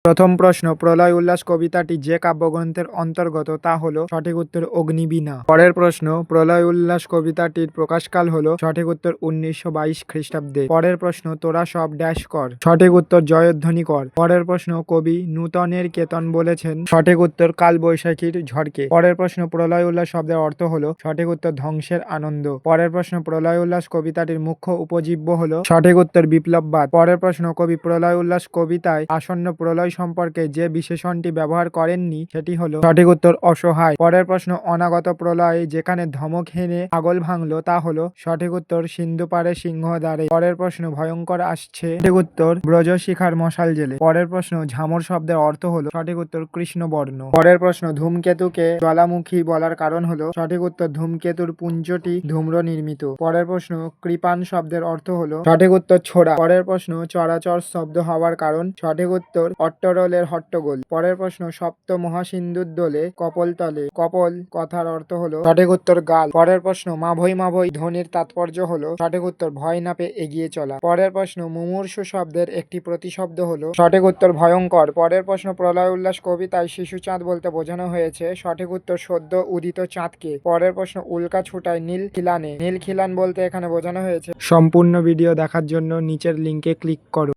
প্রথম প্রশ্ন, প্রলয় উল্লাস কবিতাটি যে কাব্যগ্রন্থের অন্তর্গত তা হলো সঠিক উত্তর অগ্নিবীণা। পরের প্রশ্ন, প্রলয় উল্লাস কবিতাটির প্রকাশকাল হলো সঠিক উত্তর 1922 খ্রিস্টাব্দে। পরের প্রশ্ন, তোরা সব ড্যাশ কর, সঠিক উত্তর জয়ধ্বনি কর। পরের প্রশ্ন, কবি নূতনের কেতন বলেছেন, সঠিক উত্তর কাল বৈশাখীর ঝড়কে। পরের প্রশ্ন, প্রলয় উল্লাস শব্দের অর্থ হলো সঠিক উত্তর ধ্বংসের আনন্দ। পরের প্রশ্ন, প্রলয় উল্লাস কবিতাটির মুখ্য উপজীব্য হলো সঠিক উত্তর বিপ্লববাদ। পরের প্রশ্ন, কবি প্রলয় উল্লাস কবিতায় আসন্ন প্রলয় সম্পর্কে যে বিশেষণটি ব্যবহার করেননি সেটি হলো সঠিক উত্তর অসহায়। পরের প্রশ্ন, অনাগত প্রলয়ে যেখানে ধমক হেনে আগল ভাঙলো তা হলো সঠিক উত্তর সিন্ধু পারে সিংহদ্বারে। পরের প্রশ্ন, ভয়ঙ্কর আসছে, সঠিক উত্তর ব্রজশিখার মশাল জেলে। পরের প্রশ্ন, ঝামর শব্দের অর্থ হলো সঠিক উত্তর কৃষ্ণবর্ণ। পরের প্রশ্ন, ধূমকেতুকে জ্বালামুখী বলার কারণ হলো সঠিক উত্তর ধূমকেতুর পুঞ্জটি ধূম্র নির্মিত। পরের প্রশ্ন, কৃপান শব্দের অর্থ হলো সঠিক উত্তর ছোড়া। পরের প্রশ্ন, চরাচর শব্দ হওয়ার কারণ সঠিক উত্তর অট্টরোলের হট্টগোল। পরের প্রশ্ন, সপ্ত মহাসিন্ধুর দোলে কপল তলে, কপল কথার অর্থ হলো সঠিক উত্তর গাল। পরের প্রশ্ন, মাভৈ মাভৈ ধ্বনির তাৎপর্য হলো সঠিক উত্তর ভয় না পেয়ে এগিয়ে চলা। পরের প্রশ্ন, মুমূর্ষু শব্দের একটি প্রতিশব্দ হলো সঠিক উত্তর ভয়ঙ্কর। পরের প্রশ্ন, প্রলয় উল্লাস কবিতায় শিশু চাঁদ বলতে বোঝানো হয়েছে সঠিক উত্তর সদ্য উদিত চাঁদকে। পরের প্রশ্ন, উল্কা ছুটায় নীল খিলানে, নীল খিলান বলতে এখানে বোঝানো হয়েছে। সম্পূর্ণ ভিডিও দেখার জন্য নিচের লিঙ্কে ক্লিক করো।